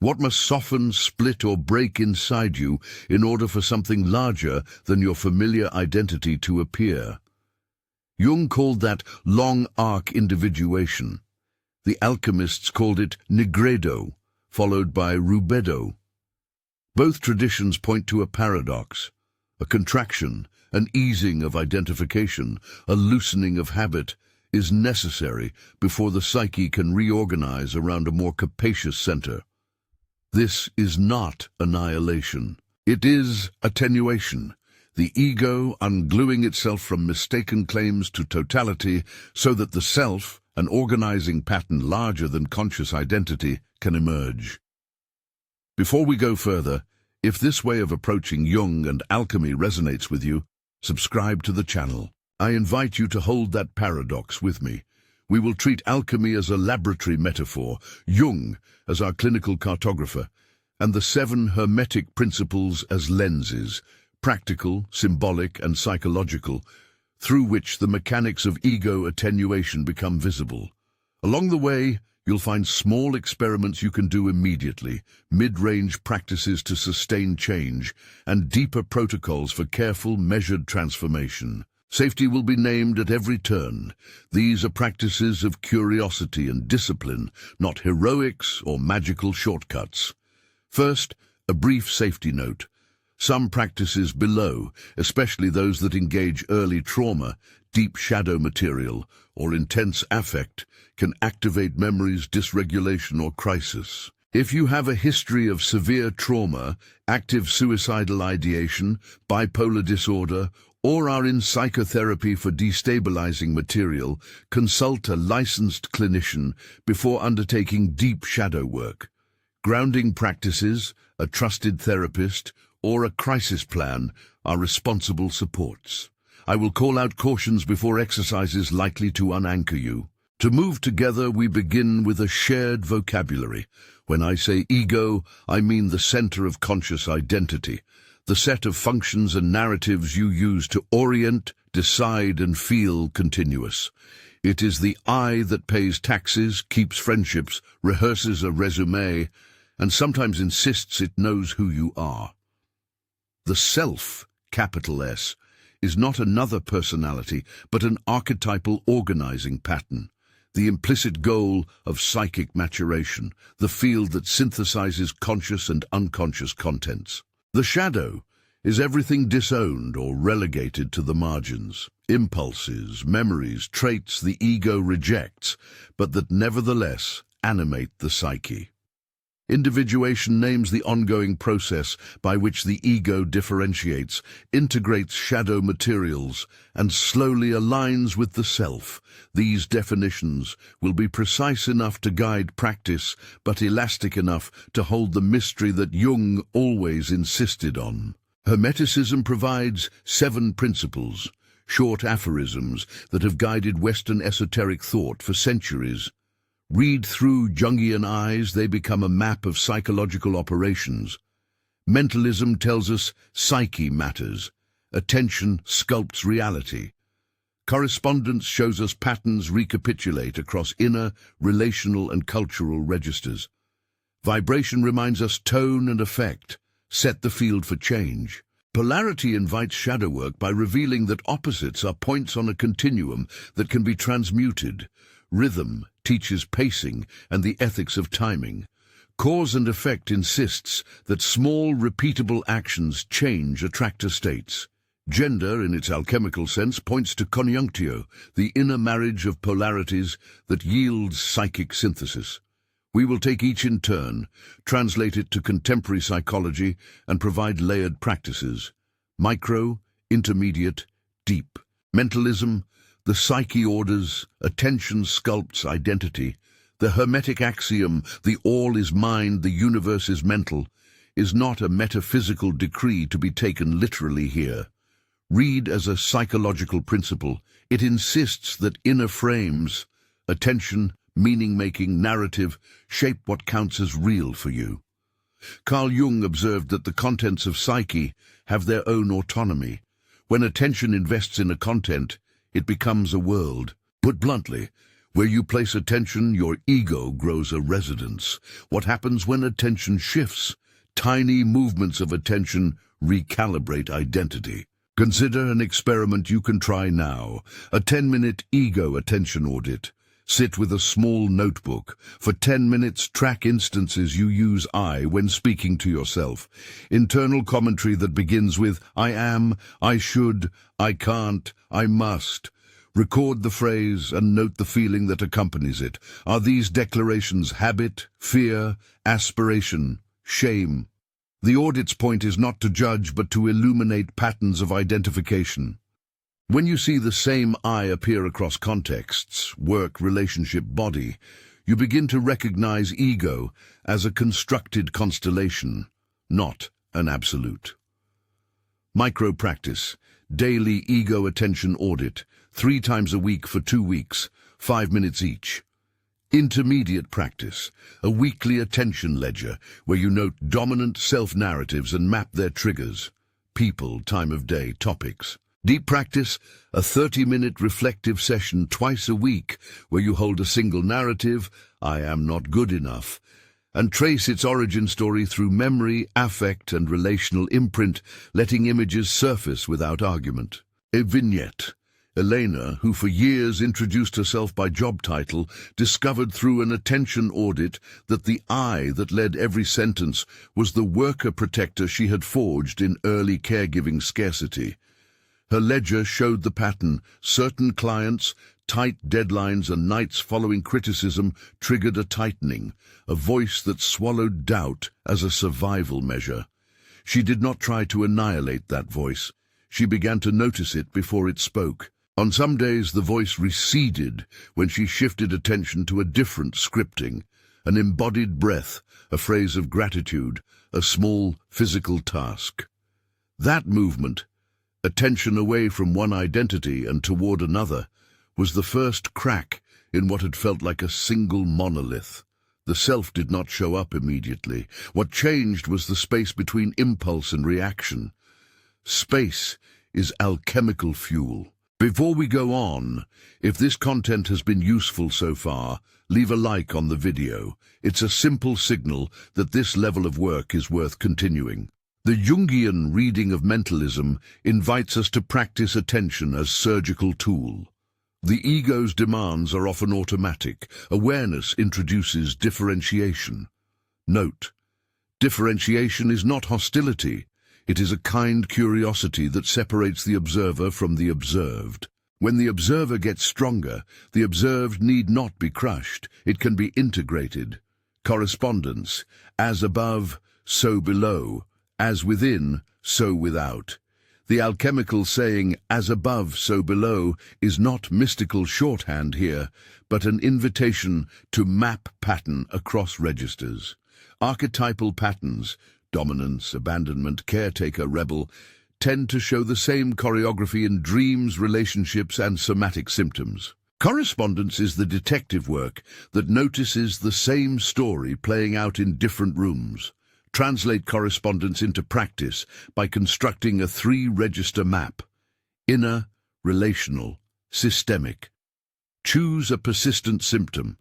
What must soften, split, or break inside you in order for something larger than your familiar identity to appear? Jung called that long arc individuation. The alchemists called it nigredo, followed by rubedo. Both traditions point to a paradox, a contraction, an easing of identification, a loosening of habit is necessary before the psyche can reorganize around a more capacious center. This is not annihilation. It is attenuation, the ego ungluing itself from mistaken claims to totality so that the self, an organizing pattern larger than conscious identity, can emerge. Before we go further, if this way of approaching Jung and alchemy resonates with you, subscribe to the channel. I invite you to hold that paradox with me. We will treat alchemy as a laboratory metaphor, Jung as our clinical cartographer, and the 7 hermetic principles as lenses, practical, symbolic, and psychological, through which the mechanics of ego attenuation become visible. Along the way, you'll find small experiments you can do immediately, mid-range practices to sustain change, and deeper protocols for careful, measured transformation. Safety will be named at every turn. These are practices of curiosity and discipline, not heroics or magical shortcuts. First, a brief safety note. Some practices below, especially those that engage early trauma, deep shadow material, or intense affect, can activate memories, dysregulation, or crisis. If you have a history of severe trauma, active suicidal ideation, bipolar disorder, or are in psychotherapy for destabilizing material, consult a licensed clinician before undertaking deep shadow work. Grounding practices, a trusted therapist, or a crisis plan are responsible supports. I will call out cautions before exercises likely to unanchor you. To move together, we begin with a shared vocabulary. When I say ego, I mean the center of conscious identity, the set of functions and narratives you use to orient, decide, and feel continuous. It is the I that pays taxes, keeps friendships, rehearses a resume, and sometimes insists it knows who you are. The self, capital S, is not another personality, but an archetypal organizing pattern, the implicit goal of psychic maturation, the field that synthesizes conscious and unconscious contents. The shadow is everything disowned or relegated to the margins, impulses, memories, traits the ego rejects, but that nevertheless animate the psyche. Individuation names the ongoing process by which the ego differentiates, integrates shadow materials, and slowly aligns with the self. These definitions will be precise enough to guide practice, but elastic enough to hold the mystery that Jung always insisted on. Hermeticism provides 7 principles, short aphorisms that have guided Western esoteric thought for centuries. Read through Jungian eyes, they become a map of psychological operations. Mentalism tells us psyche matters. Attention sculpts reality. Correspondence shows us patterns recapitulate across inner, relational, and cultural registers. Vibration reminds us tone and effect set the field for change. Polarity invites shadow work by revealing that opposites are points on a continuum that can be transmuted. Rhythm teaches pacing and the ethics of timing. Cause and effect insists that small, repeatable actions change attractor states. Gender, in its alchemical sense, points to conjunctio, the inner marriage of polarities that yields psychic synthesis. We will take each in turn, translate it to contemporary psychology, and provide layered practices. Micro, intermediate, deep. Mentalism, the psyche orders, attention sculpts identity. The hermetic axiom, the all is mind, the universe is mental, is not a metaphysical decree to be taken literally here. Read as a psychological principle. It insists that inner frames, attention, meaning-making, narrative, shape what counts as real for you. Carl Jung observed that the contents of psyche have their own autonomy. When attention invests in a content, it becomes a world. Put bluntly, Where you place attention, your ego grows a residence. What happens when attention shifts? Tiny movements of attention recalibrate identity. Consider an experiment you can try now, a 10-minute ego attention audit. Sit with a small notebook. For 10 minutes, track instances you use I when speaking to yourself. Internal commentary that begins with I am, I should, I can't, I must. Record the phrase and note the feeling that accompanies it. Are these declarations habit, fear, aspiration, shame? The audit's point is not to judge but to illuminate patterns of identification. When you see the same I appear across contexts, work, relationship, body, you begin to recognize ego as a constructed constellation, not an absolute. Micro-practice, daily ego attention audit, 3 times a week for 2 weeks, 5 minutes each. Intermediate practice, a weekly attention ledger where you note dominant self-narratives and map their triggers, people, time of day, topics. Deep practice, a 30-minute reflective session twice a week where you hold a single narrative, I am not good enough, and trace its origin story through memory, affect, and relational imprint, letting images surface without argument. A vignette. Elena, who for years introduced herself by job title, discovered through an attention audit that the I that led every sentence was the worker protector she had forged in early caregiving scarcity. Her ledger showed the pattern. Certain clients, tight deadlines, and nights following criticism triggered a tightening, a voice that swallowed doubt as a survival measure. She did not try to annihilate that voice. She began to notice it before it spoke. On some days the voice receded when she shifted attention to a different scripting, an embodied breath, a phrase of gratitude, a small physical task. That movement, attention away from one identity and toward another, was the first crack in what had felt like a single monolith. The self did not show up immediately. What changed was the space between impulse and reaction. Space is alchemical fuel. Before we go on, if this content has been useful so far, leave a like on the video. It's a simple signal that this level of work is worth continuing. The Jungian reading of mentalism invites us to practice attention as surgical tool. The ego's demands are often automatic. Awareness introduces differentiation. Note, differentiation is not hostility. It is a kind curiosity that separates the observer from the observed. When the observer gets stronger, the observed need not be crushed. It can be integrated. Correspondence, as above, so below. As within, so without. The alchemical saying, as above, so below, is not mystical shorthand here, but an invitation to map pattern across registers. Archetypal patterns, dominance, abandonment, caretaker, rebel, tend to show the same choreography in dreams, relationships, and somatic symptoms. Correspondence is the detective work that notices the same story playing out in different rooms. Translate correspondence into practice by constructing a 3-register map: inner, relational, systemic. Choose a persistent symptom: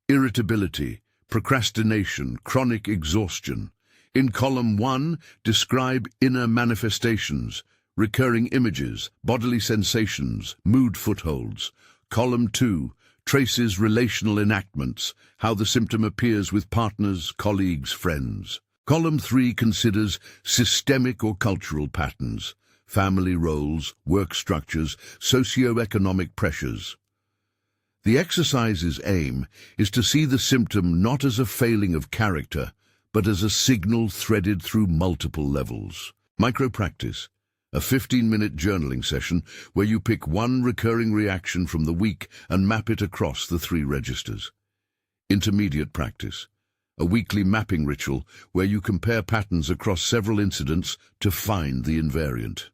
irritability, procrastination, chronic exhaustion. In column 1, describe inner manifestations, recurring images, bodily sensations, mood footholds. Column 2 traces relational enactments, how the symptom appears with partners, colleagues, friends. Column 3 considers systemic or cultural patterns, family roles, work structures, socio-economic pressures. The exercise's aim is to see the symptom not as a failing of character, but as a signal threaded through multiple levels. Micro-practice, a 15-minute journaling session where you pick one recurring reaction from the week and map it across the 3 registers. Intermediate practice, a weekly mapping ritual where you compare patterns across several incidents to find the invariant.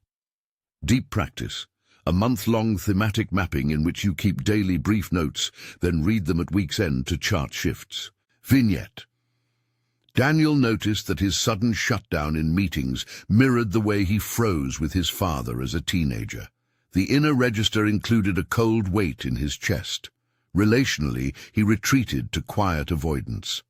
Deep practice, a month-long thematic mapping in which you keep daily brief notes, then read them at week's end to chart shifts. Vignette. Daniel noticed that his sudden shutdown in meetings mirrored the way he froze with his father as a teenager. The inner register included a cold weight in his chest. Relationally, he retreated to quiet avoidance.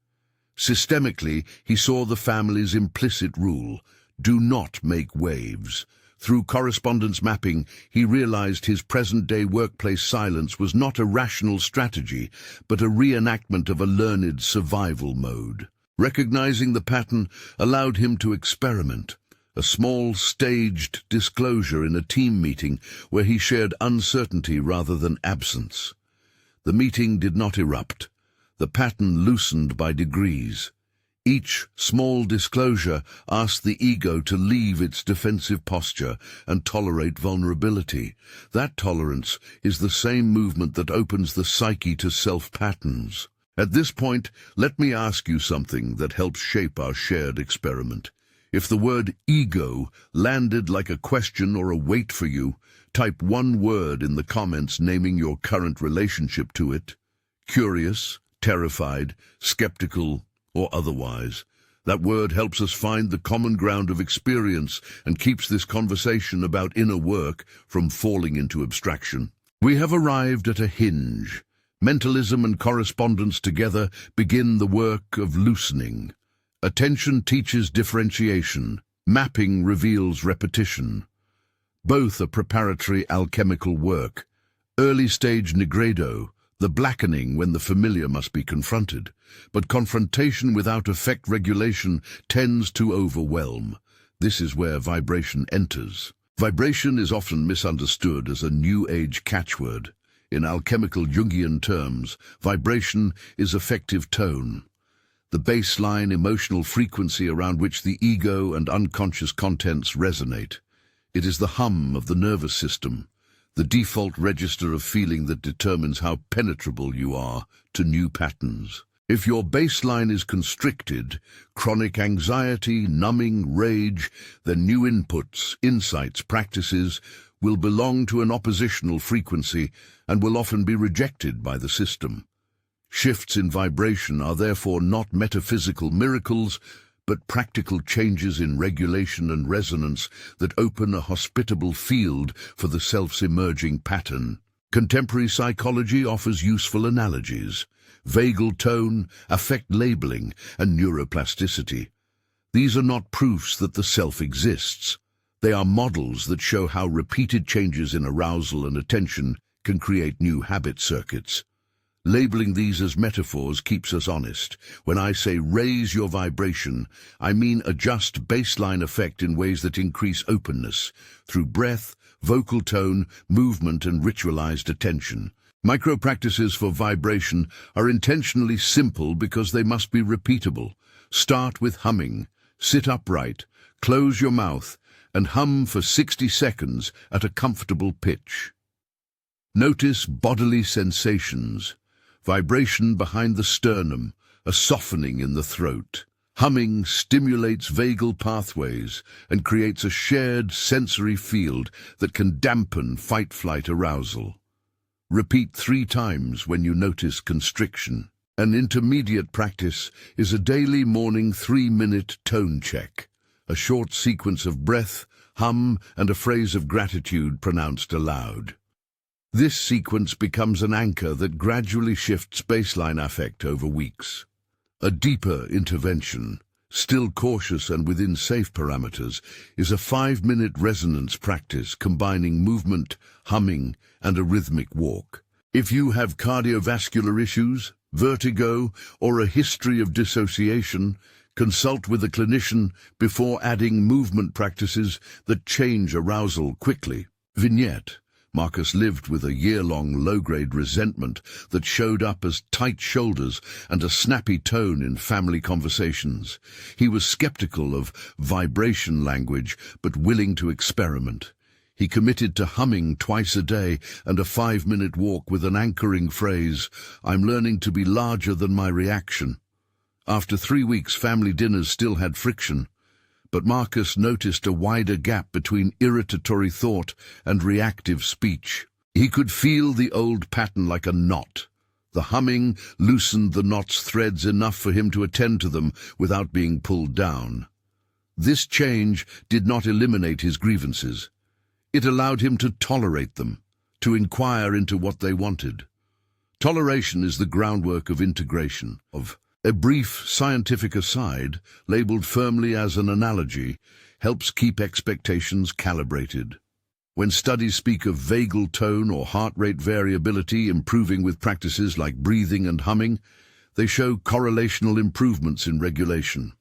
Systemically, he saw the family's implicit rule: do not make waves. Through correspondence mapping, he realized his present-day workplace silence was not a rational strategy, but a reenactment of a learned survival mode. Recognizing the pattern allowed him to experiment. A small, staged disclosure in a team meeting where he shared uncertainty rather than absence. The meeting did not erupt. The pattern loosened by degrees. Each small disclosure asked the ego to leave its defensive posture and tolerate vulnerability. That tolerance is the same movement that opens the psyche to self-patterns. At this point, let me ask you something that helps shape our shared experiment. If the word ego landed like a question or a weight for you, type one word in the comments naming your current relationship to it. Curious, terrified, skeptical, or otherwise. That word helps us find the common ground of experience and keeps this conversation about inner work from falling into abstraction. We have arrived at a hinge. Mentalism and correspondence together begin the work of loosening. Attention teaches differentiation. Mapping reveals repetition. Both are preparatory alchemical work. Early-stage nigredo, the blackening when the familiar must be confronted. But confrontation without effect regulation tends to overwhelm. This is where vibration enters. Vibration is often misunderstood as a New Age catchword. In alchemical Jungian terms, vibration is effective tone, the baseline emotional frequency around which the ego and unconscious contents resonate. It is the hum of the nervous system, the default register of feeling that determines how penetrable you are to new patterns. If your baseline is constricted, chronic anxiety, numbing, rage, then new inputs, insights, practices will belong to an oppositional frequency and will often be rejected by the system. Shifts in vibration are therefore not metaphysical miracles, but practical changes in regulation and resonance that open a hospitable field for the self's emerging pattern. Contemporary psychology offers useful analogies: vagal tone, affect labeling, and neuroplasticity. These are not proofs that the self exists. They are models that show how repeated changes in arousal and attention can create new habit circuits. Labeling these as metaphors keeps us honest. When I say raise your vibration, I mean adjust baseline effect in ways that increase openness, through breath, vocal tone, movement, and ritualized attention. Micro-practices for vibration are intentionally simple because they must be repeatable. Start with humming. Sit upright, close your mouth, and hum for 60 seconds at a comfortable pitch. Notice bodily sensations. Vibration behind the sternum, a softening in the throat. Humming stimulates vagal pathways and creates a shared sensory field that can dampen fight-flight arousal. Repeat 3 times when you notice constriction. An intermediate practice is a daily morning 3-minute tone check, a short sequence of breath, hum, and a phrase of gratitude pronounced aloud. This sequence becomes an anchor that gradually shifts baseline affect over weeks. A deeper intervention, still cautious and within safe parameters, is a 5-minute resonance practice combining movement, humming, and a rhythmic walk. If you have cardiovascular issues, vertigo, or a history of dissociation, consult with a clinician before adding movement practices that change arousal quickly. Vignette: Marcus lived with a year-long low-grade resentment that showed up as tight shoulders and a snappy tone in family conversations. He was skeptical of vibration language, but willing to experiment. He committed to humming twice a day and a 5-minute walk with an anchoring phrase, "I'm learning to be larger than my reaction." After 3 weeks, family dinners still had friction, but Marcus noticed a wider gap between irritatory thought and reactive speech. He could feel the old pattern like a knot. The humming loosened the knot's threads enough for him to attend to them without being pulled down. This change did not eliminate his grievances. It allowed him to tolerate them, to inquire into what they wanted. Toleration is the groundwork of integration. A brief scientific aside, labeled firmly as an analogy, helps keep expectations calibrated. When studies speak of vagal tone or heart rate variability improving with practices like breathing and humming, they show correlational improvements in regulation.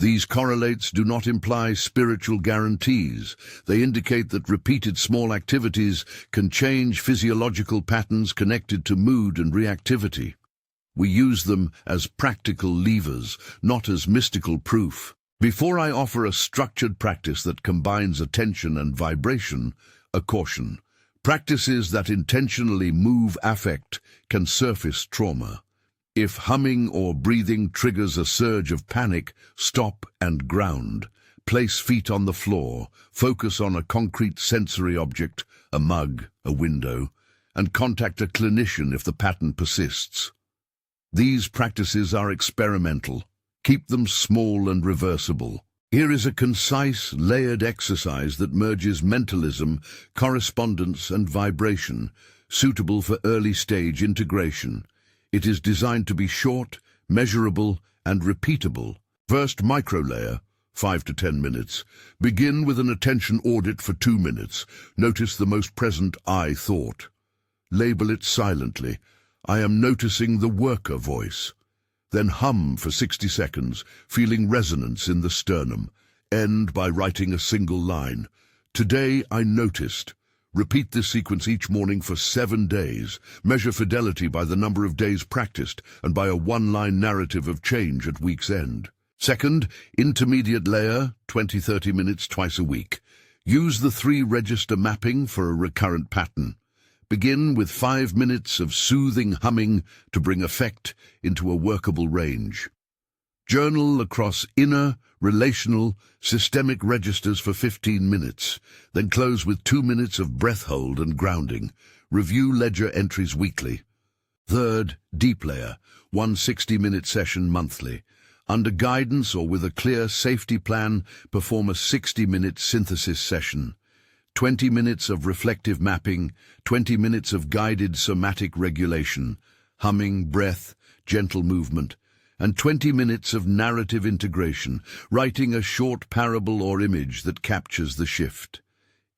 These correlates do not imply spiritual guarantees. They indicate that repeated small activities can change physiological patterns connected to mood and reactivity. We use them as practical levers, not as mystical proof. Before I offer a structured practice that combines attention and vibration, a caution. Practices that intentionally move affect can surface trauma. If humming or breathing triggers a surge of panic, stop and ground. Place feet on the floor, focus on a concrete sensory object, a mug, a window, and contact a clinician if the pattern persists. These practices are experimental. Keep them small and reversible. Here is a concise, layered exercise that merges mentalism, correspondence, and vibration, suitable for early-stage integration. It is designed to be short, measurable, and repeatable. First, micro-layer, 5 to 10 minutes. Begin with an attention audit for 2 minutes. Notice the most present I thought. Label it silently. I am noticing the worker voice. Then hum for 60 seconds, feeling resonance in the sternum. End by writing a single line. Today I noticed. Repeat this sequence each morning for 7 days. Measure fidelity by the number of days practiced and by a one-line narrative of change at week's end. Second, intermediate layer, 20-30 minutes twice a week. Use the 3-register mapping for a recurrent pattern. Begin with 5 minutes of soothing humming to bring effect into a workable range. Journal across inner, relational, systemic registers for 15 minutes, then close with 2 minutes of breath hold and grounding. Review ledger entries weekly. Third, deep layer, 1 60-minute session monthly. Under guidance or with a clear safety plan, perform a 60-minute synthesis session. 20 minutes of reflective mapping, 20 minutes of guided somatic regulation, humming, breath, gentle movement, and 20 minutes of narrative integration, writing a short parable or image that captures the shift.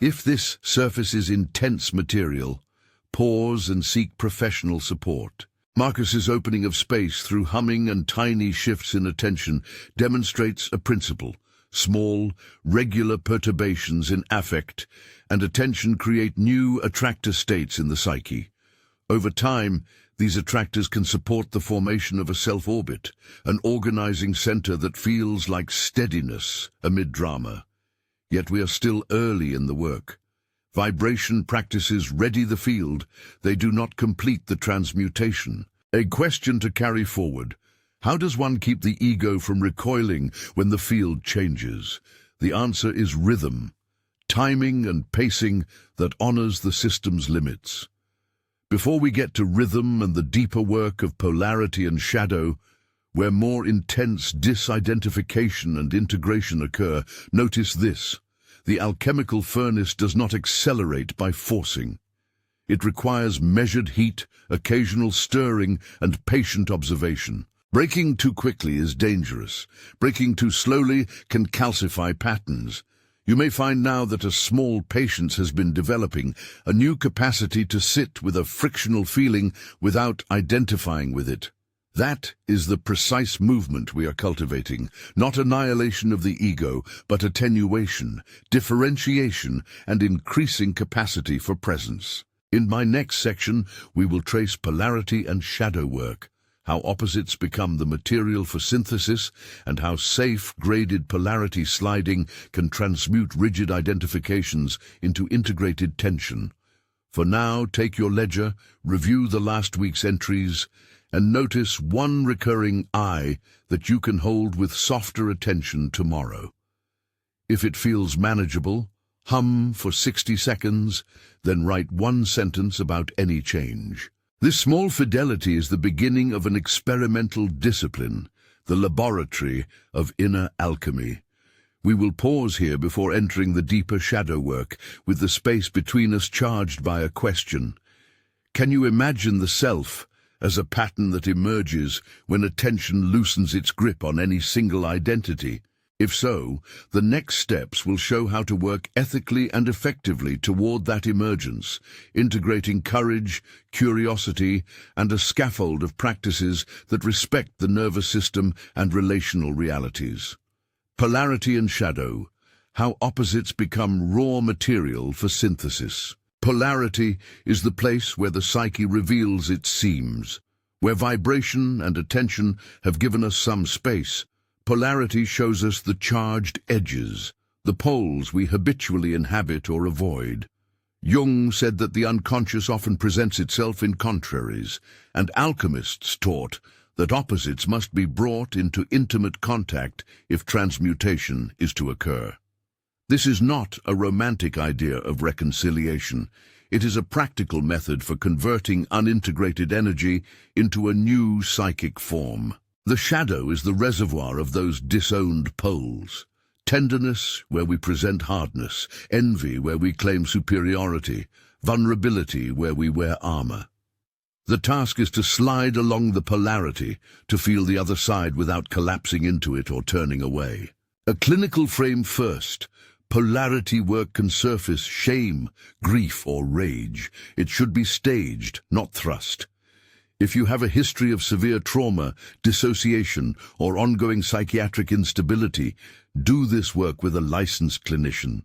If this surfaces intense material, pause and seek professional support. Marcus's opening of space through humming and tiny shifts in attention demonstrates a principle. Small, regular perturbations in affect and attention create new attractor states in the psyche. Over time, these attractors can support the formation of a self-orbit, an organizing center that feels like steadiness amid drama. Yet we are still early in the work. Vibration practices ready the field, they do not complete the transmutation. A question to carry forward. How does one keep the ego from recoiling when the field changes? The answer is rhythm, timing and pacing that honors the system's limits. Before we get to rhythm and the deeper work of polarity and shadow, where more intense disidentification and integration occur, notice this. The alchemical furnace does not accelerate by forcing. It requires measured heat, occasional stirring, and patient observation. Breaking too quickly is dangerous. Breaking too slowly can calcify patterns. You may find now that a small patience has been developing, a new capacity to sit with a frictional feeling without identifying with it. That is the precise movement we are cultivating, not annihilation of the ego, but attenuation, differentiation, and increasing capacity for presence. In my next section, we will trace polarity and shadow work, how opposites become the material for synthesis, and how safe, graded polarity sliding can transmute rigid identifications into integrated tension. For now, take your ledger, review the last week's entries, and notice one recurring I that you can hold with softer attention tomorrow. If it feels manageable, hum for 60 seconds, then write one sentence about any change. This small fidelity is the beginning of an experimental discipline, the laboratory of inner alchemy. We will pause here before entering the deeper shadow work, with the space between us charged by a question. Can you imagine the self, as a pattern that emerges when attention loosens its grip on any single identity? If so, the next steps will show how to work ethically and effectively toward that emergence, integrating courage, curiosity, and a scaffold of practices that respect the nervous system and relational realities. Polarity and shadow, how opposites become raw material for synthesis. Polarity is the place where the psyche reveals its seams. Where vibration and attention have given us some space, polarity shows us the charged edges, the poles we habitually inhabit or avoid. Jung said that the unconscious often presents itself in contraries, and alchemists taught that opposites must be brought into intimate contact if transmutation is to occur. This is not a romantic idea of reconciliation. It is a practical method for converting unintegrated energy into a new psychic form. The shadow is the reservoir of those disowned poles. Tenderness, where we present hardness. Envy, where we claim superiority. Vulnerability, where we wear armor. The task is to slide along the polarity, to feel the other side without collapsing into it or turning away. A clinical frame first. Polarity work can surface shame, grief, or rage. It should be staged, not thrust. If you have a history of severe trauma, dissociation, or ongoing psychiatric instability, do this work with a licensed clinician.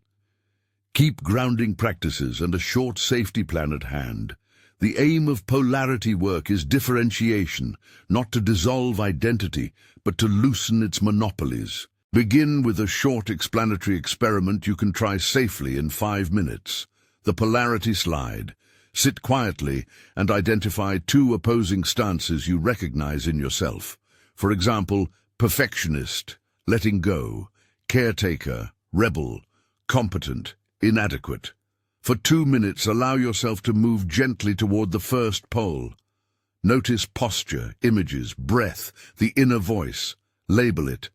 Keep grounding practices and a short safety plan at hand. The aim of polarity work is differentiation, not to dissolve identity, but to loosen its monopolies. Begin with a short explanatory experiment you can try safely in 5 minutes. The polarity slide. Sit quietly and identify 2 opposing stances you recognize in yourself. For example, perfectionist, letting go, caretaker, rebel, competent, inadequate. For 2 minutes, allow yourself to move gently toward the first pole. Notice posture, images, breath, the inner voice. Label it.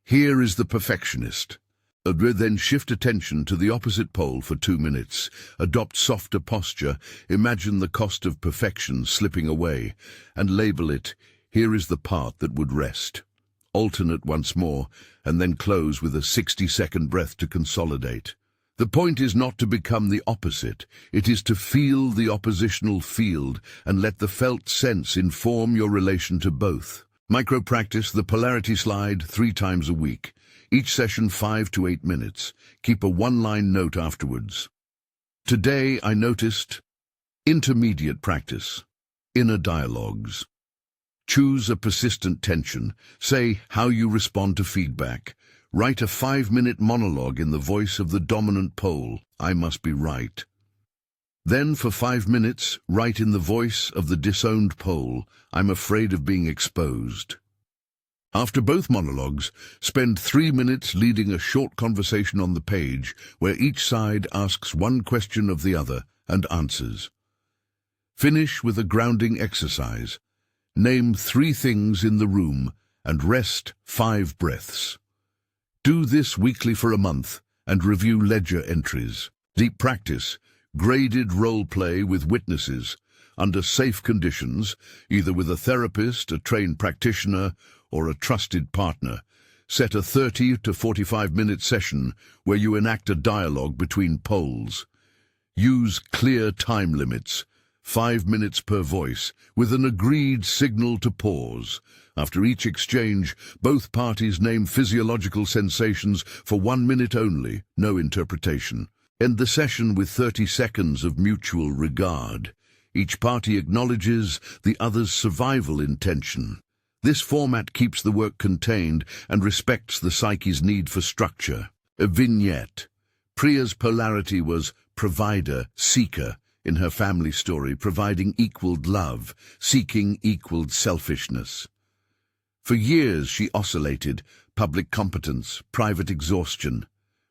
Here is the perfectionist. Then shift attention to the opposite pole for 2 minutes. Adopt softer posture. Imagine the cost of perfection slipping away, and label it. Here is the part that would rest. Alternate once more, and then close with a 60-second breath to consolidate. The point is not to become the opposite. It is to feel the oppositional field and let the felt sense inform your relation to both. Micro-practice the polarity slide 3 times a week. Each session 5 to 8 minutes. Keep a one-line note afterwards. Today I noticed intermediate practice, inner dialogues. Choose a persistent tension. Say how you respond to feedback. Write a 5-minute monologue in the voice of the dominant pole. I must be right. Then for 5 minutes, write in the voice of the disowned pole. I'm afraid of being exposed. After both monologues, spend 3 minutes leading a short conversation on the page where each side asks one question of the other and answers. Finish with a grounding exercise. Name 3 things in the room and rest 5 breaths. Do this weekly for a month and review ledger entries. Deep practice, graded role play with witnesses, under safe conditions, either with a therapist, a trained practitioner, or a trusted partner. Set a 30 to 45-minute session where you enact a dialogue between poles. Use clear time limits, 5 minutes per voice, with an agreed signal to pause. After each exchange, both parties name physiological sensations for 1 minute only, no interpretation. End the session with 30 seconds of mutual regard. Each party acknowledges the other's survival intention. This format keeps the work contained and respects the psyche's need for structure. A vignette. Priya's polarity was provider-seeker in her family story. Providing equaled love, seeking equaled selfishness. For years she oscillated, public competence, private exhaustion.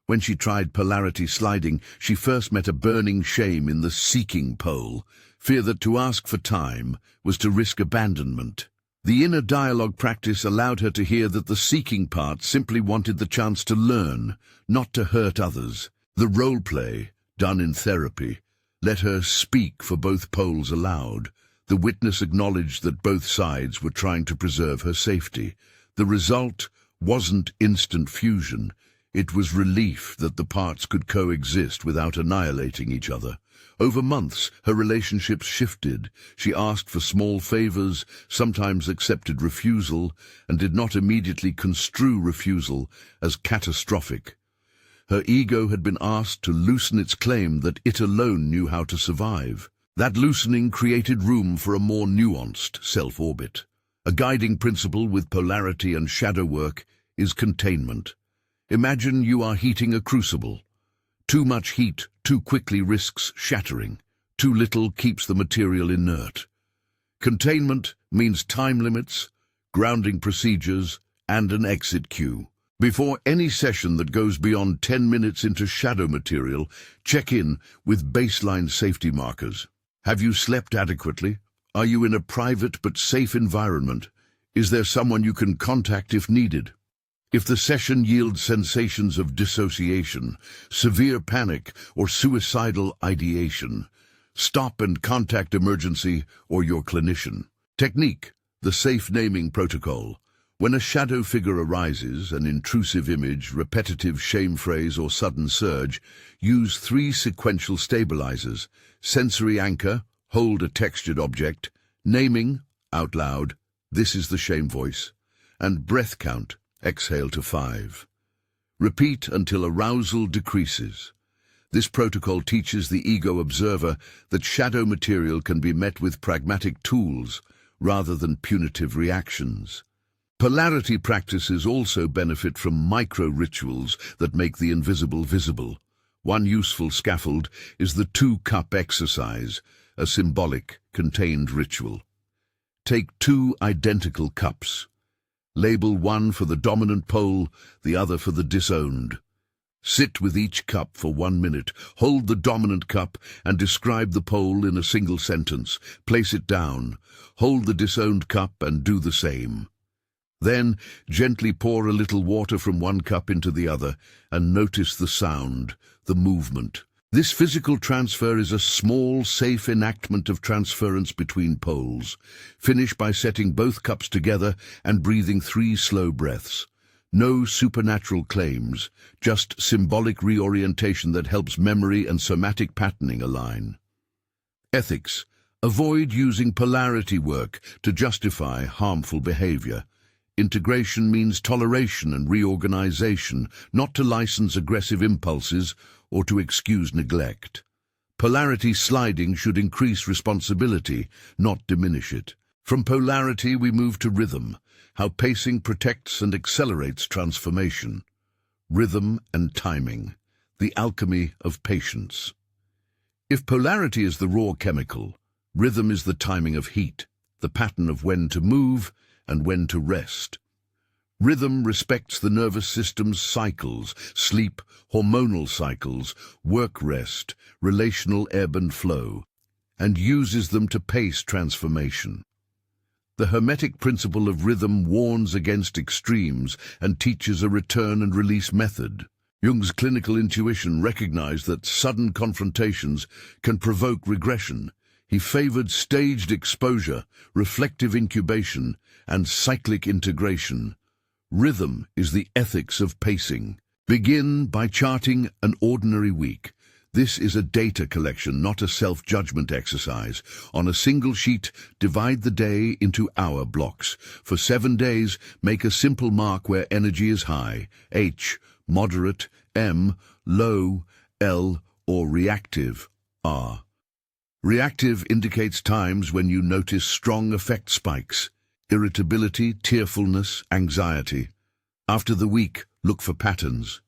When she tried polarity sliding, she first met a burning shame in the seeking pole, fear that to ask for time was to risk abandonment. The inner dialogue practice allowed her to hear that the seeking part simply wanted the chance to learn, not to hurt others. The role play, done in therapy, let her speak for both poles aloud. The witness acknowledged that both sides were trying to preserve her safety. The result wasn't instant fusion. It was relief that the parts could coexist without annihilating each other. Over months, her relationships shifted. She asked for small favors, sometimes accepted refusal, and did not immediately construe refusal as catastrophic. Her ego had been asked to loosen its claim that it alone knew how to survive. That loosening created room for a more nuanced self-orbit. A guiding principle with polarity and shadow work is containment. Imagine you are heating a crucible. Too much heat too quickly risks shattering. Too little keeps the material inert. Containment means time limits, grounding procedures, and an exit cue. Before any session that goes beyond 10 minutes into shadow material, check in with baseline safety markers. Have you slept adequately? Are you in a private but safe environment? Is there someone you can contact if needed? If the session yields sensations of dissociation, severe panic, or suicidal ideation, stop and contact emergency or your clinician. Technique: the safe naming protocol. When a shadow figure arises, an intrusive image, repetitive shame phrase, or sudden surge, use 3 sequential stabilizers: sensory anchor, hold a textured object; naming, out loud, this is the shame voice; and breath count, exhale to 5. Repeat until arousal decreases. This protocol teaches the ego observer that shadow material can be met with pragmatic tools rather than punitive reactions. Polarity practices also benefit from micro-rituals that make the invisible visible. One useful scaffold is the 2-cup exercise, a symbolic, contained ritual. Take 2 identical cups. Label one for the dominant pole, the other for the disowned. Sit with each cup for 1 minute. Hold the dominant cup and describe the pole in a single sentence. Place it down. Hold the disowned cup and do the same. Then gently pour a little water from one cup into the other and notice the sound, the movement. This physical transfer is a small, safe enactment of transference between poles. Finish by setting both cups together and breathing 3 slow breaths. No supernatural claims, just symbolic reorientation that helps memory and somatic patterning align. Ethics: avoid using polarity work to justify harmful behavior. Integration means toleration and reorganization, not to license aggressive impulses or to excuse neglect. Polarity sliding should increase responsibility, not diminish it. From polarity we move to rhythm, how pacing protects and accelerates transformation. Rhythm and timing, the alchemy of patience. If polarity is the raw chemical, rhythm is the timing of heat, the pattern of when to move and when to rest. Rhythm respects the nervous system's cycles, sleep, hormonal cycles, work-rest, relational ebb and flow, and uses them to pace transformation. The Hermetic principle of rhythm warns against extremes and teaches a return and release method. Jung's clinical intuition recognized that sudden confrontations can provoke regression. He favored staged exposure, reflective incubation, and cyclic integration. Rhythm is the ethics of pacing. Begin by charting an ordinary week. This is a data collection, not a self-judgment exercise. On a single sheet, divide the day into hour blocks. For 7 days, make a simple mark where energy is high, H, moderate, M, low, L, or reactive, R. Reactive indicates times when you notice strong affect spikes, irritability, tearfulness, anxiety. After the week, look for patterns.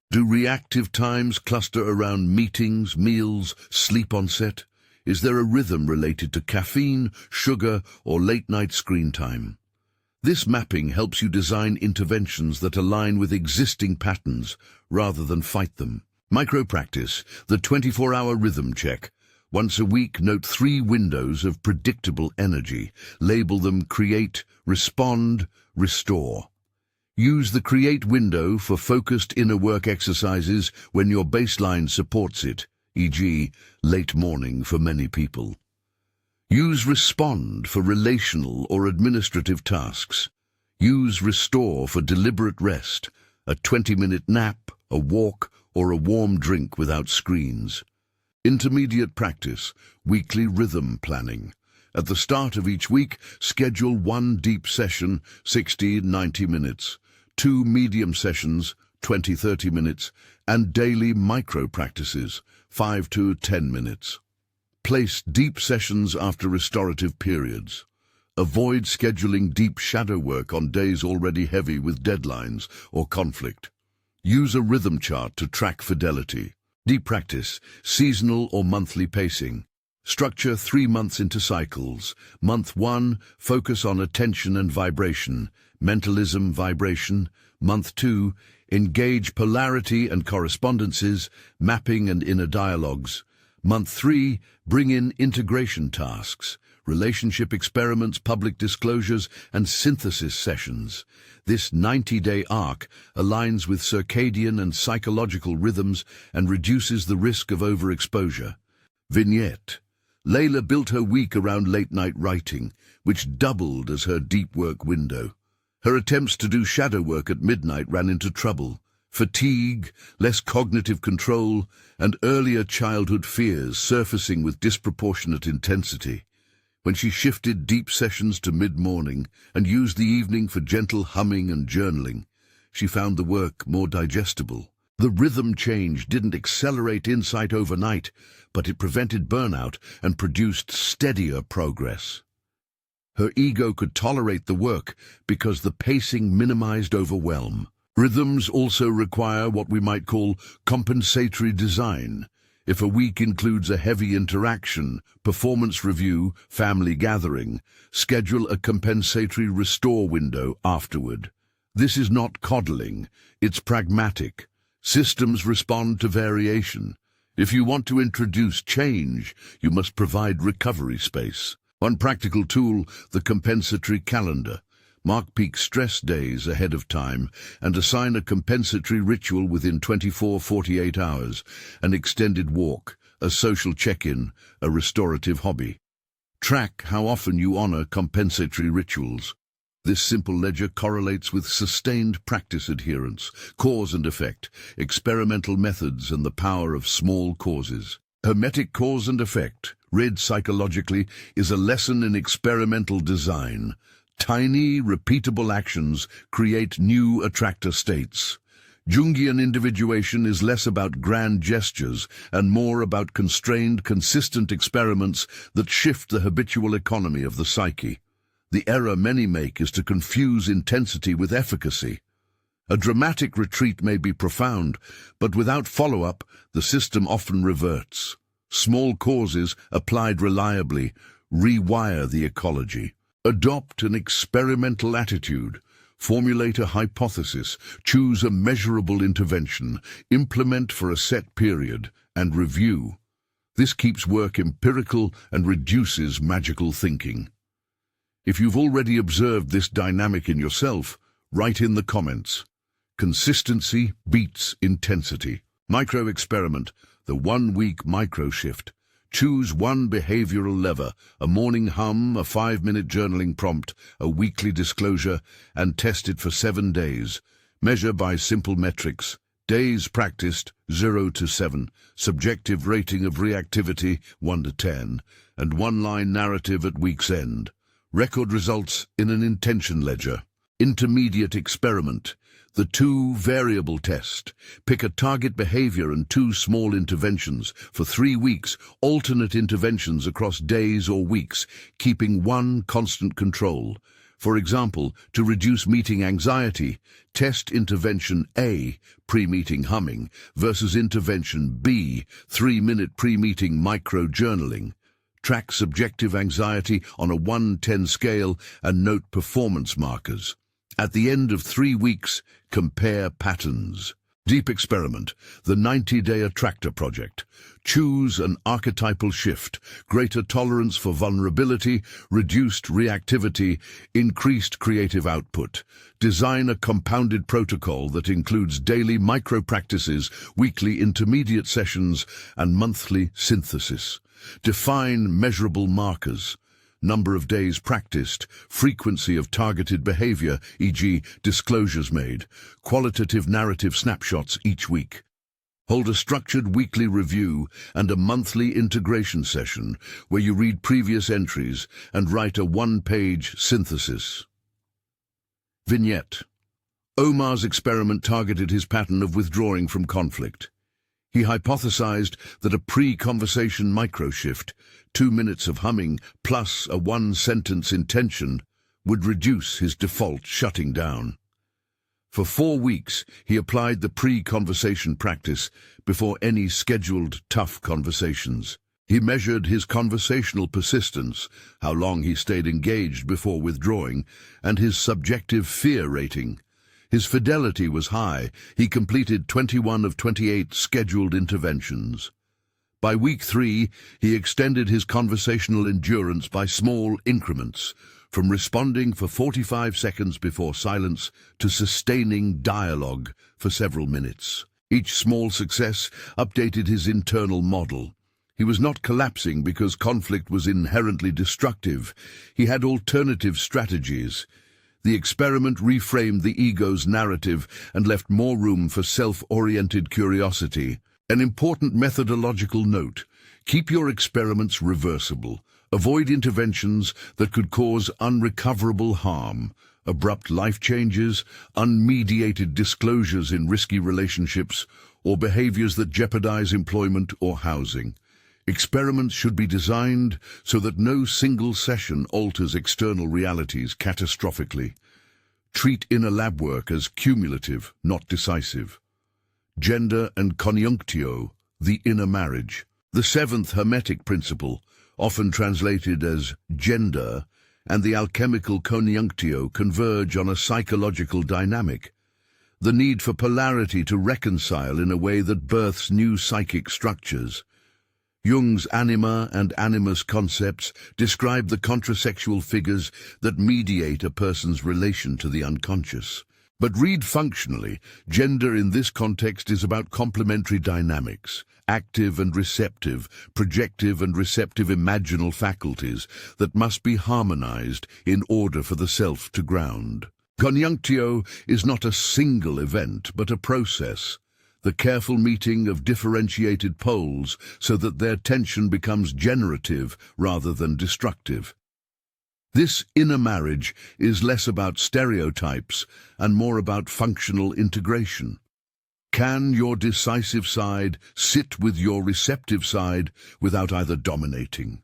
Do reactive times cluster around meetings, meals, sleep onset? Is there a rhythm related to caffeine, sugar, or late-night screen time? This mapping helps you design interventions that align with existing patterns rather than fight them. Micro-practice, the 24-hour rhythm check. Once a week, note 3 windows of predictable energy. Label them create, respond, restore. Use the create window for focused inner work exercises when your baseline supports it, e.g., late morning for many people. Use Respond for relational or administrative tasks. Use Restore for deliberate rest, a 20-minute nap, a walk, or a warm drink without screens. Intermediate practice, weekly rhythm planning. At the start of each week, schedule one deep session, 60-90 minutes, two medium sessions, 20-30 minutes, and daily micro-practices, 5 to 10 minutes. Place deep sessions after restorative periods. Avoid scheduling deep shadow work on days already heavy with deadlines or conflict. Use a rhythm chart to track fidelity. Deep practice, seasonal or monthly pacing. Structure 3 months into cycles. Month 1, focus on attention and vibration, mentalism, vibration. Month 2, engage polarity and correspondences, mapping and inner dialogues. Month 3, bring in integration tasks, relationship experiments, public disclosures, and synthesis sessions. This 90-day arc aligns with circadian and psychological rhythms and reduces the risk of overexposure. Vignette. Layla built her week around late-night writing, which doubled as her deep work window. Her attempts to do shadow work at midnight ran into trouble. Fatigue, less cognitive control, and earlier childhood fears surfacing with disproportionate intensity. When she shifted deep sessions to mid-morning and used the evening for gentle humming and journaling, she found the work more digestible. The rhythm change didn't accelerate insight overnight, but it prevented burnout and produced steadier progress. Her ego could tolerate the work because the pacing minimized overwhelm. Rhythms also require what we might call compensatory design. If a week includes a heavy interaction, performance review, family gathering, schedule a compensatory restore window afterward. This is not coddling, it's pragmatic. Systems respond to variation. If you want to introduce change, you must provide recovery space. One practical tool, the compensatory calendar. Mark peak stress days ahead of time and assign a compensatory ritual within 24-48 hours, an extended walk, a social check-in, a restorative hobby. Track how often you honor compensatory rituals. This simple ledger correlates with sustained practice adherence, cause and effect, experimental methods, and the power of small causes. Hermetic cause and effect, read psychologically, is a lesson in experimental design. Tiny, repeatable actions create new attractor states. Jungian individuation is less about grand gestures and more about constrained, consistent experiments that shift the habitual economy of the psyche. The error many make is to confuse intensity with efficacy. A dramatic retreat may be profound, but without follow-up, the system often reverts. Small causes, applied reliably, rewire the ecology. Adopt an experimental attitude. Formulate a hypothesis. Choose a measurable intervention. Implement for a set period, and review. This keeps work empirical and reduces magical thinking. If you've already observed this dynamic in yourself, write in the comments. Consistency beats intensity. Micro-experiment, the 1-week micro-shift. Choose one behavioral lever, a morning hum, a 5-minute journaling prompt, a weekly disclosure, and test it for 7 days. Measure by simple metrics. Days practiced, 0 to 7. Subjective rating of reactivity, 1 to 10. And one-line narrative at week's end. Record results in an intention ledger. Intermediate experiment. The 2-variable test. Pick a target behavior and 2 small interventions. For 3 weeks, alternate interventions across days or weeks, keeping one constant control. For example, to reduce meeting anxiety, test intervention A, pre-meeting humming, versus intervention B, 3-minute pre-meeting micro-journaling. Track subjective anxiety on a 1-10 scale and note performance markers. At the end of 3 weeks, compare patterns. Deep experiment, the 90-day attractor project. Choose an archetypal shift, greater tolerance for vulnerability, reduced reactivity, increased creative output. Design a compounded protocol that includes daily micro-practices, weekly intermediate sessions, and monthly synthesis. Define measurable markers. number of days practiced, frequency of targeted behavior, e.g. disclosures made, qualitative narrative snapshots each week. Hold a structured weekly review and a monthly integration session where you read previous entries and write a one-page synthesis. Vignette. Omar's experiment targeted his pattern of withdrawing from conflict. He hypothesized that a pre-conversation microshift, 2 minutes of humming plus a one-sentence intention, would reduce his default shutting down. For 4 weeks, he applied the pre-conversation practice before any scheduled tough conversations. He measured his conversational persistence, how long he stayed engaged before withdrawing, and his subjective fear rating. His fidelity was high. He completed 21 of 28 scheduled interventions. By week 3, he extended his conversational endurance by small increments, from responding for 45 seconds before silence to sustaining dialogue for several minutes. Each small success updated his internal model. He was not collapsing because conflict was inherently destructive. He had alternative strategies. The experiment reframed the ego's narrative and left more room for self-oriented curiosity. An important methodological note: keep your experiments reversible. Avoid interventions that could cause unrecoverable harm, abrupt life changes, unmediated disclosures in risky relationships, or behaviors that jeopardize employment or housing. Experiments should be designed so that no single session alters external realities catastrophically. Treat inner lab work as cumulative, not decisive. Gender and conjunctio, the inner marriage. The seventh Hermetic principle, often translated as gender, and the alchemical conjunctio converge on a psychological dynamic. The need for polarity to reconcile in a way that births new psychic structures. Jung's anima and animus concepts describe the contrasexual figures that mediate a person's relation to the unconscious. But read functionally, gender in this context is about complementary dynamics, active and receptive, projective and receptive imaginal faculties that must be harmonized in order for the self to ground. Conjunctio is not a single event, but a process, the careful meeting of differentiated poles so that their tension becomes generative rather than destructive. This inner marriage is less about stereotypes and more about functional integration. Can your decisive side sit with your receptive side without either dominating?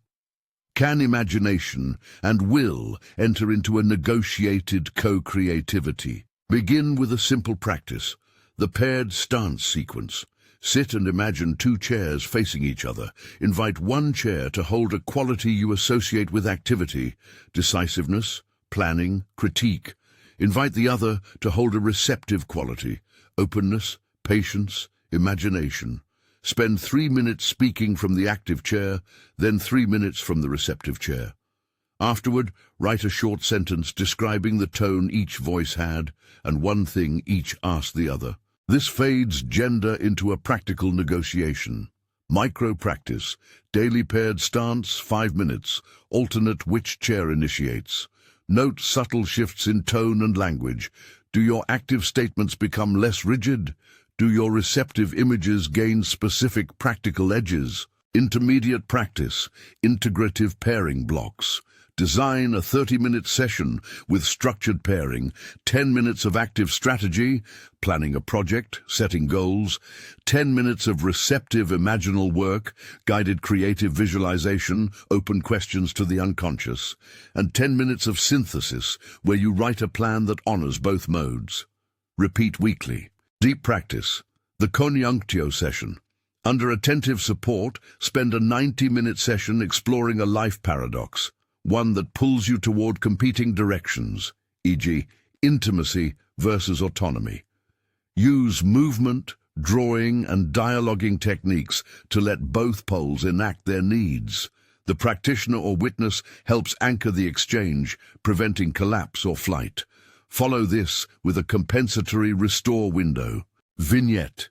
Can imagination and will enter into a negotiated co-creativity? Begin with a simple practice, the paired stance sequence. Sit and imagine 2 chairs facing each other. Invite one chair to hold a quality you associate with activity, decisiveness, planning, critique. Invite the other to hold a receptive quality, openness, patience, imagination. Spend 3 minutes speaking from the active chair, then 3 minutes from the receptive chair. Afterward, write a short sentence describing the tone each voice had and one thing each asked the other. This fades gender into a practical negotiation. Micro-practice, daily paired stance, 5 minutes, alternate which chair initiates. Note subtle shifts in tone and language. Do your active statements become less rigid? Do your receptive images gain specific practical edges? Intermediate practice, integrative pairing blocks. Design a 30-minute session with structured pairing, 10 minutes of active strategy, planning a project, setting goals, 10 minutes of receptive imaginal work, guided creative visualization, open questions to the unconscious, and 10 minutes of synthesis, where you write a plan that honors both modes. Repeat weekly. Deep practice. The conjunctio session. Under attentive support, spend a 90-minute session exploring a life paradox. One that pulls you toward competing directions, e.g., intimacy versus autonomy. Use movement, drawing, and dialoguing techniques to let both poles enact their needs. The practitioner or witness helps anchor the exchange, preventing collapse or flight. Follow this with a compensatory restore window. Vignette.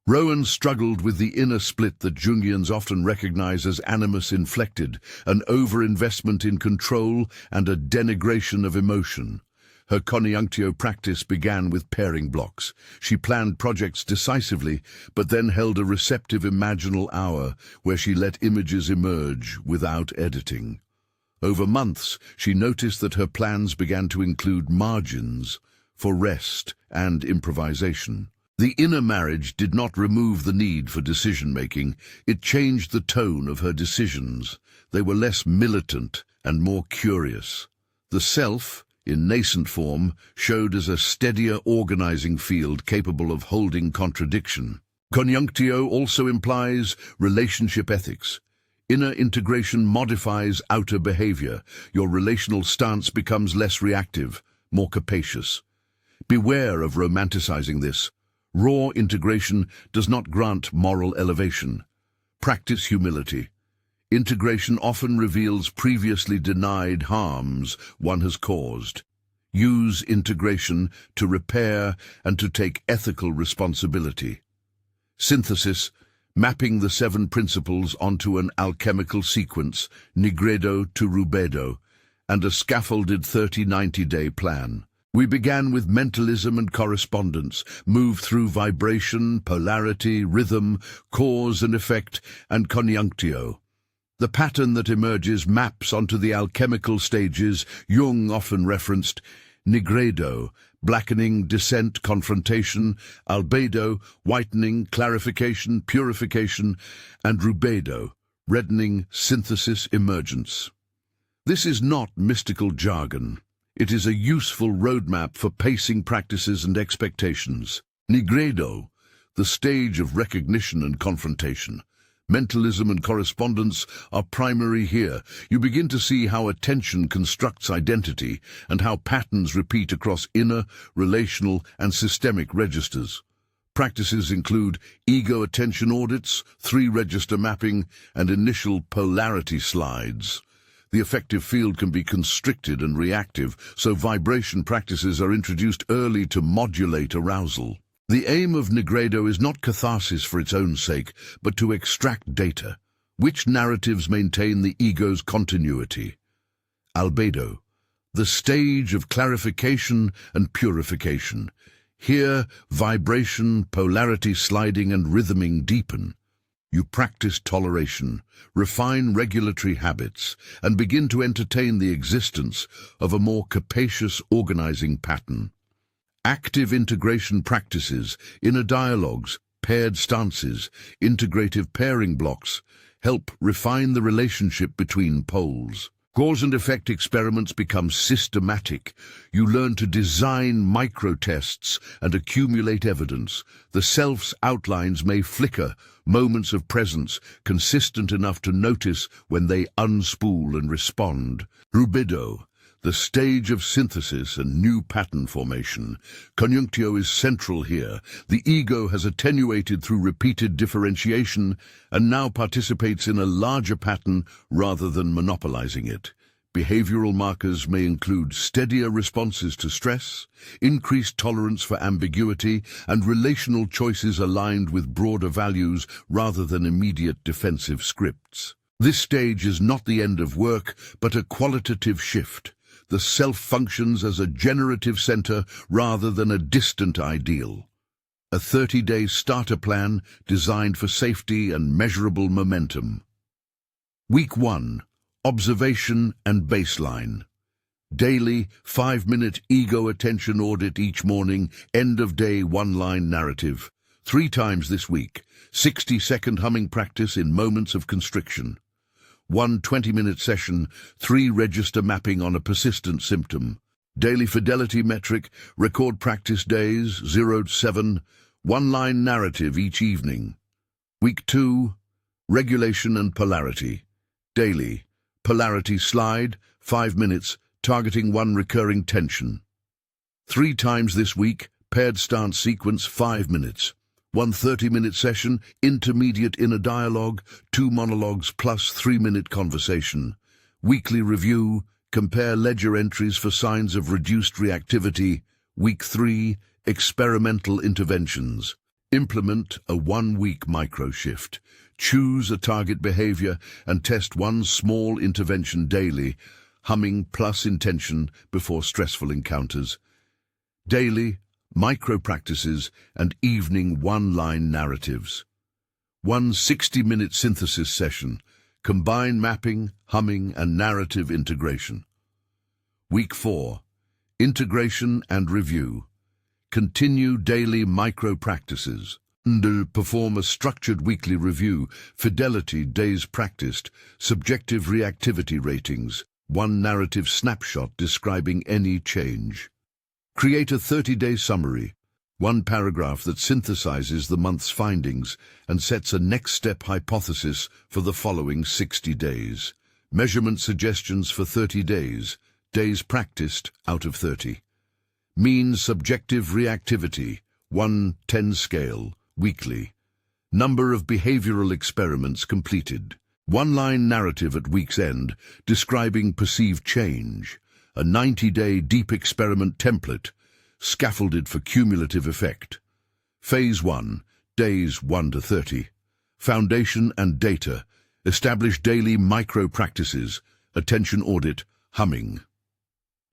Rowan struggled with the inner split that Jungians often recognize as animus-inflected, an overinvestment in control and a denigration of emotion. Her conjunctio practice began with pairing blocks. She planned projects decisively, but then held a receptive imaginal hour where she let images emerge without editing. Over months, she noticed that her plans began to include margins for rest and improvisation. The inner marriage did not remove the need for decision-making. It changed the tone of her decisions. They were less militant and more curious. The self, in nascent form, showed as a steadier organizing field capable of holding contradiction. Conjunctio also implies relationship ethics. Inner integration modifies outer behavior. Your relational stance becomes less reactive, more capacious. Beware of romanticizing this. Raw integration does not grant moral elevation. Practice humility. Integration often reveals previously denied harms one has caused. Use integration to repair and to take ethical responsibility. Synthesis, mapping the 7 principles onto an alchemical sequence, nigredo to rubedo, and a scaffolded 30-90-day plan. We began with mentalism and correspondence, moved through vibration, polarity, rhythm, cause and effect, and conjunctio. The pattern that emerges maps onto the alchemical stages Jung often referenced: nigredo, blackening, descent, confrontation; albedo, whitening, clarification, purification; and rubedo, reddening, synthesis, emergence. This is not mystical jargon. It is a useful roadmap for pacing practices and expectations. Nigredo, the stage of recognition and confrontation. Mentalism and correspondence are primary here. You begin to see how attention constructs identity and how patterns repeat across inner, relational, and systemic registers. Practices include ego attention audits, 3-register mapping, and initial polarity slides. The affective field can be constricted and reactive, so vibration practices are introduced early to modulate arousal. The aim of nigredo is not catharsis for its own sake, but to extract data. Which narratives maintain the ego's continuity? Albedo, the stage of clarification and purification. Here, vibration, polarity sliding, and rhythming deepen. You practice toleration, refine regulatory habits, and begin to entertain the existence of a more capacious organizing pattern. Active integration practices, inner dialogues, paired stances, integrative pairing blocks help refine the relationship between poles. Cause and effect experiments become systematic. You learn to design micro-tests and accumulate evidence. The self's outlines may flicker, moments of presence, consistent enough to notice when they unspool and respond. Rubedo, the stage of synthesis and new pattern formation. Conjunctio is central here. The ego has attenuated through repeated differentiation and now participates in a larger pattern rather than monopolizing it. Behavioral markers may include steadier responses to stress, increased tolerance for ambiguity, and relational choices aligned with broader values rather than immediate defensive scripts. This stage is not the end of work, but a qualitative shift. The self functions as a generative center rather than a distant ideal. A 30-day starter plan designed for safety and measurable momentum. Week 1. Observation and baseline. Daily, 5-minute ego attention audit each morning, end-of-day 1-line narrative. 3 times this week, 60-second humming practice in moments of constriction. 1 20-minute session, 3-register mapping on a persistent symptom. Daily fidelity metric, record practice days, 0-7, 1-line narrative each evening. Week 2, regulation and polarity. Daily, polarity slide, 5 minutes, targeting 1 recurring tension. 3 times this week, paired stance sequence, 5 minutes. 1 30-minute session, intermediate inner dialogue, 2 monologues plus 3-minute conversation. Weekly review, compare ledger entries for signs of reduced reactivity. Week 3, experimental interventions. Implement a 1-week micro-shift. Choose a target behavior and test one small intervention daily, humming plus intention before stressful encounters. Daily, micro-practices and evening one-line narratives. One 60-minute synthesis session. Combine mapping, humming, and narrative integration. Week 4. Integration and review. Continue daily micro-practices. Perform a structured weekly review. Fidelity, days practiced. Subjective reactivity ratings. One narrative snapshot describing any change. Create a 30-day summary. One paragraph that synthesizes the month's findings and sets a next-step hypothesis for the following 60 days. Measurement suggestions for 30 days. Days practiced out of 30. Mean subjective reactivity, 1-10 scale, weekly. Number of behavioral experiments completed. One-line narrative at week's end, describing perceived change. A 90-day deep experiment template, scaffolded for cumulative effect. Phase 1, days 1 to 30. Foundation and data. Establish daily micro-practices. Attention audit, humming.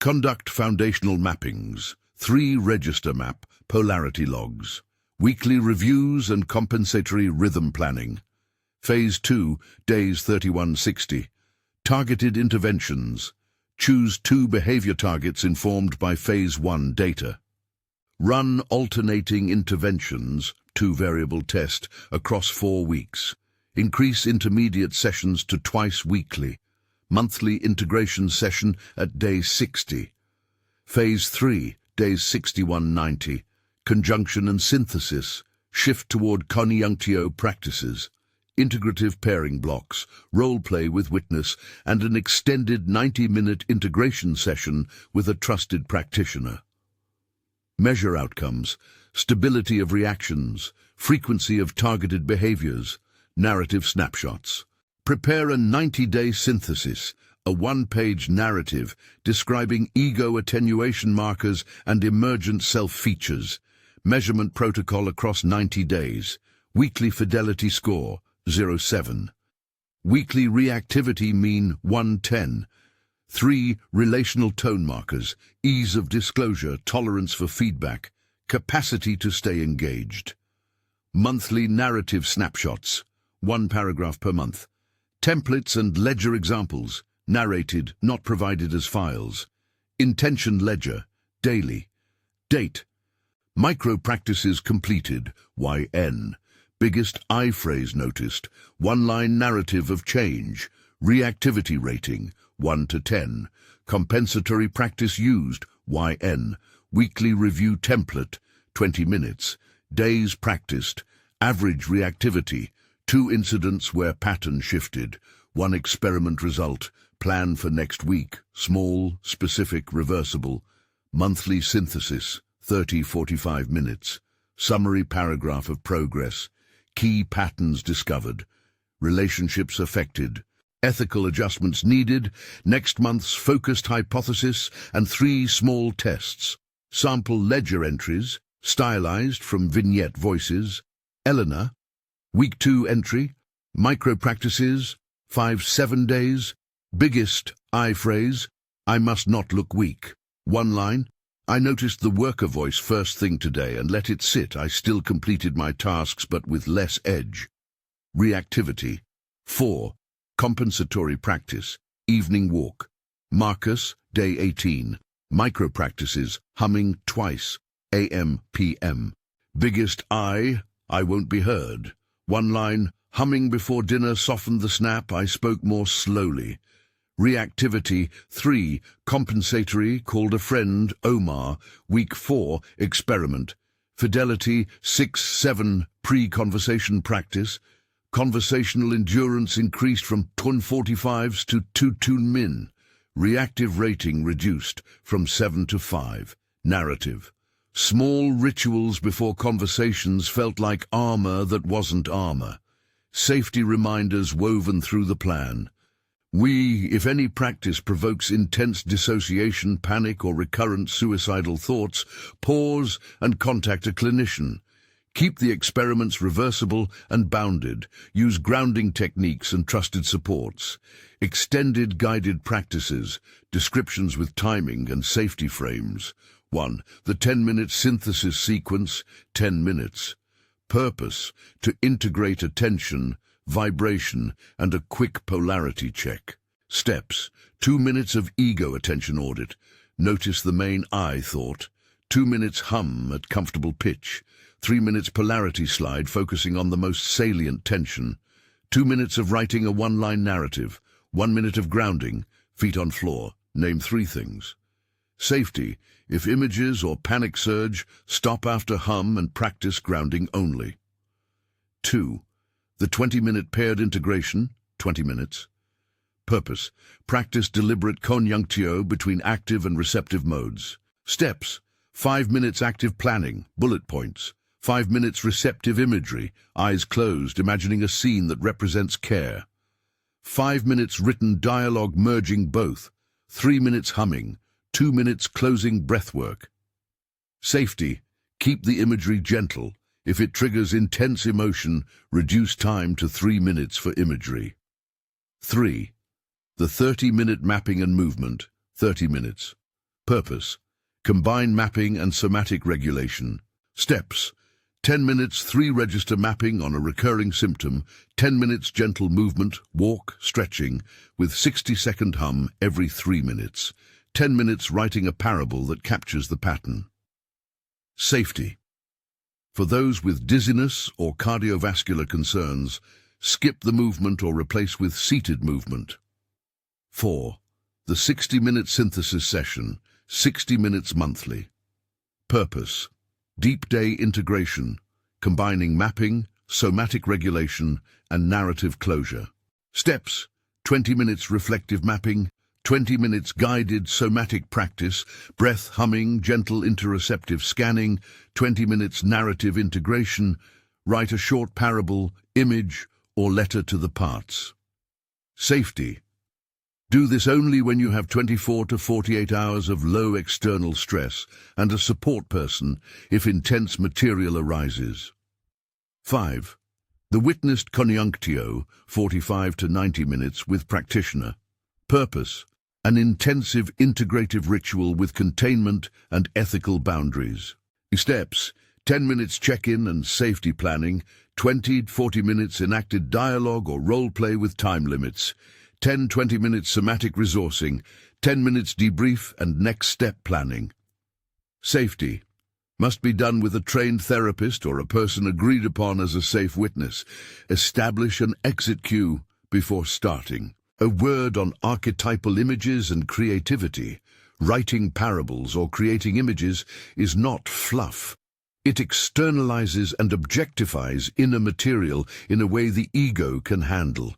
Conduct foundational mappings. 3 register map, polarity logs. Weekly reviews and compensatory rhythm planning. Phase 2, days 31-60. Targeted interventions. Choose 2 behavior targets informed by Phase 1 data. Run alternating interventions, 2-variable test, across 4 weeks. Increase intermediate sessions to twice weekly. Monthly integration session at day 60. Phase 3, days 61-90. Conjunction and synthesis. Shift toward conjunctio practices. Integrative pairing blocks, role play with witness, and an extended 90-minute integration session with a trusted practitioner. Measure outcomes, stability of reactions, frequency of targeted behaviors, narrative snapshots. Prepare a 90-day synthesis, a 1-page narrative describing ego attenuation markers and emergent self-features. Measurement protocol across 90 days. Weekly fidelity score, 0.7. Weekly reactivity mean 110. 3 relational tone markers, ease of disclosure, tolerance for feedback, capacity to stay engaged. Monthly narrative snapshots, 1 paragraph per month. Templates and ledger examples, narrated, not provided as files. Intention ledger, daily. Date. Micro-practices completed, YN. Biggest I phrase noticed, 1-line narrative of change. Reactivity rating, 1 to 10. Compensatory practice used, YN. Weekly review template, 20 minutes. Days practiced. Average reactivity, 2 incidents where pattern shifted. 1 experiment result. Plan for next week. Small, specific, reversible. Monthly synthesis, 30-45 minutes. Summary paragraph of progress. Key patterns discovered. Relationships affected. Ethical adjustments needed. Next month's focused hypothesis and 3 small tests. Sample ledger entries, stylized from vignette voices. Eleanor. Week 2 entry. Micro-practices, 5-7 days. Biggest I phrase, I must not look weak. 1 line. I noticed the worker voice first thing today and let it sit. I still completed my tasks but with less edge. Reactivity. 4. Compensatory practice. Evening walk. Marcus, day 18. Micro-practices, humming twice. AM, PM. Biggest I won't be heard. 1 line. Humming before dinner softened the snap. I spoke more slowly. Reactivity. 3. Compensatory, called a friend, Omar. Week 4, experiment. Fidelity. 6-7, pre-conversation practice. Conversational endurance increased from 245s to 2 min. Reactive rating reduced from 7 to 5. Narrative. Small rituals before conversations felt like armor that wasn't armor. Safety reminders woven through the plan. If any practice provokes intense dissociation, panic, or recurrent suicidal thoughts, pause and contact a clinician. Keep the experiments reversible and bounded. Use grounding techniques and trusted supports. Extended guided practices, descriptions with timing and safety frames. 1. The 10-minute synthesis sequence, 10 minutes. Purpose: to integrate attention, vibration, and a quick polarity check. Steps: 2 minutes of ego attention audit. Notice the main I thought. 2 minutes hum at comfortable pitch. 3 minutes polarity slide focusing on the most salient tension. 2 minutes of writing a one-line narrative. 1 minute of grounding, feet on floor. Name 3 things. Safety: if images or panic surge, stop after hum and practice grounding only. 2. The 20-minute paired integration, 20 minutes. Purpose: practice deliberate conjunctio between active and receptive modes. Steps: 5 minutes active planning, bullet points. 5 minutes receptive imagery, eyes closed, imagining a scene that represents care. 5 minutes written dialogue merging both. 3 minutes humming, 2 minutes closing breathwork. Safety: keep the imagery gentle. If it triggers intense emotion, reduce time to 3 minutes for imagery. 3. The 30-minute mapping and movement, 30 minutes. Purpose: combine mapping and somatic regulation. Steps: 10 minutes 3-register mapping on a recurring symptom, 10 minutes gentle movement, walk, stretching, with 60-second hum every 3 minutes, 10 minutes writing a parable that captures the pattern. Safety: for those with dizziness or cardiovascular concerns, skip the movement or replace with seated movement. 4. The 60-minute synthesis session, 60 minutes monthly. Purpose: deep day integration, combining mapping, somatic regulation, and narrative closure. Steps: 20 minutes reflective mapping, 20 minutes guided somatic practice, breath humming, gentle interoceptive scanning, 20 minutes narrative integration, write a short parable, image, or letter to the parts. Safety: do this only when you have 24 to 48 hours of low external stress and a support person if intense material arises. 5. The witnessed conjunctio, 45 to 90 minutes with practitioner. Purpose: an intensive integrative ritual with containment and ethical boundaries. Steps: 10 minutes check-in and safety planning, 20-40 minutes enacted dialogue or role-play with time limits, 10-20 minutes somatic resourcing, 10 minutes debrief and next step planning. Safety: must be done with a trained therapist or a person agreed upon as a safe witness. Establish an exit cue before starting. A word on archetypal images and creativity. Writing parables or creating images is not fluff. It externalizes and objectifies inner material in a way the ego can handle.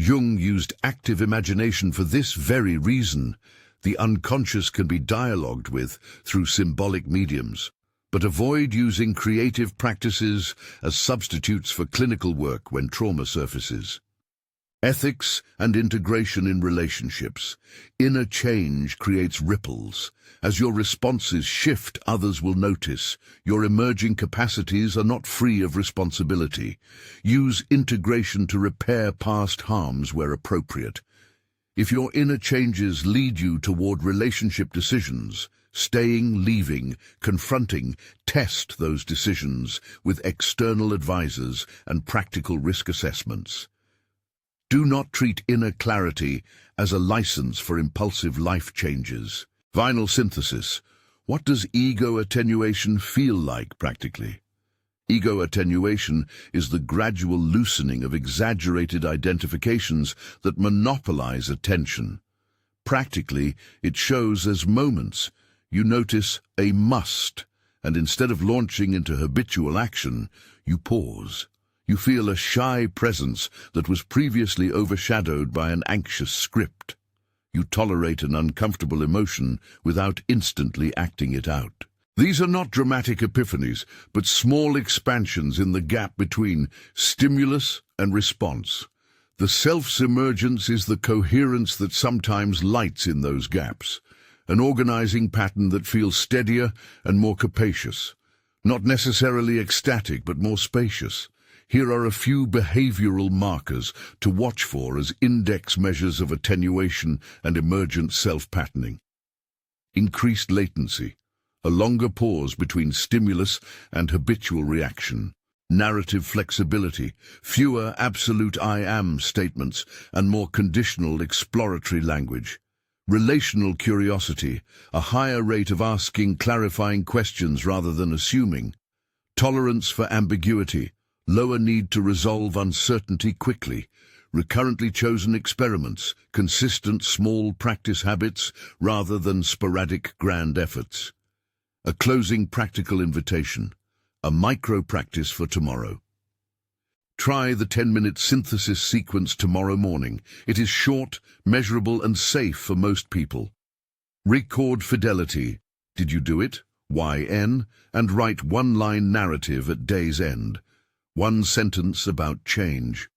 Jung used active imagination for this very reason. The unconscious can be dialogued with through symbolic mediums, but avoid using creative practices as substitutes for clinical work when trauma surfaces. Ethics and integration in relationships. Inner change creates ripples. As your responses shift, others will notice. Your emerging capacities are not free of responsibility. Use integration to repair past harms where appropriate. If your inner changes lead you toward relationship decisions, staying, leaving, confronting, test those decisions with external advisors and practical risk assessments. Do not treat inner clarity as a license for impulsive life changes. Vinyl synthesis. What does ego attenuation feel like practically? Ego attenuation is the gradual loosening of exaggerated identifications that monopolize attention. Practically, it shows as moments. You notice a must, and instead of launching into habitual action, you pause. You feel a shy presence that was previously overshadowed by an anxious script. You tolerate an uncomfortable emotion without instantly acting it out. These are not dramatic epiphanies, but small expansions in the gap between stimulus and response. The self-submergence is the coherence that sometimes lights in those gaps, an organizing pattern that feels steadier and more capacious. Not necessarily ecstatic, but more spacious. Here are a few behavioral markers to watch for as index measures of attenuation and emergent self-patterning. Increased latency, a longer pause between stimulus and habitual reaction. Narrative flexibility, fewer absolute I am statements and more conditional exploratory language. Relational curiosity, a higher rate of asking clarifying questions rather than assuming. Tolerance for ambiguity, lower need to resolve uncertainty quickly. Recurrently chosen experiments, consistent small practice habits rather than sporadic grand efforts. A closing practical invitation, a micro-practice for tomorrow. Try the 10-minute synthesis sequence tomorrow morning. It is short, measurable and safe for most people. Record fidelity. Did you do it? YN. And write one-line narrative at day's end. One sentence about change.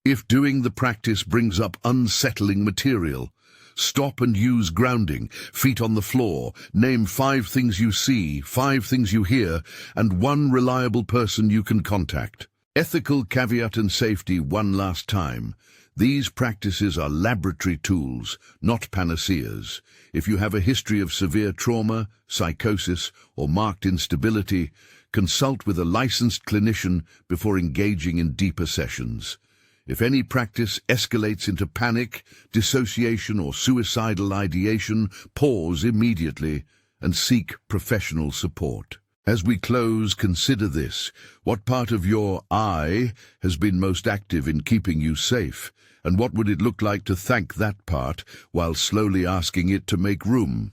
If doing the practice brings up unsettling material, stop and use grounding, feet on the floor. Name 5 things you see, 5 things you hear, and 1 reliable person you can contact. Ethical caveat and safety one last time. These practices are laboratory tools, not panaceas. If you have a history of severe trauma, psychosis, or marked instability, consult with a licensed clinician before engaging in deeper sessions. If any practice escalates into panic, dissociation, or suicidal ideation, pause immediately and seek professional support. As we close, consider this. What part of your I has been most active in keeping you safe? And what would it look like to thank that part while slowly asking it to make room?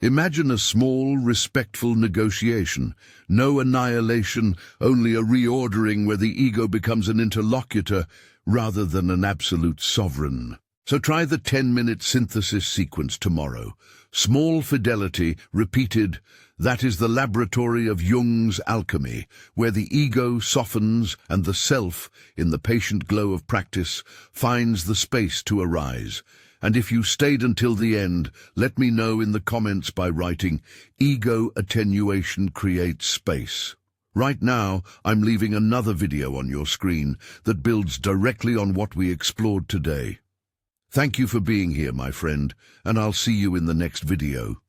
Imagine a small, respectful negotiation. No annihilation, only a reordering where the ego becomes an interlocutor rather than an absolute sovereign. So try the 10-minute synthesis sequence tomorrow. Small fidelity, repeated. That is the laboratory of Jung's alchemy, where the ego softens and the self, in the patient glow of practice, finds the space to arise. And if you stayed until the end, let me know in the comments by writing, "Ego attenuation creates space." Right now, I'm leaving another video on your screen that builds directly on what we explored today. Thank you for being here, my friend, and I'll see you in the next video.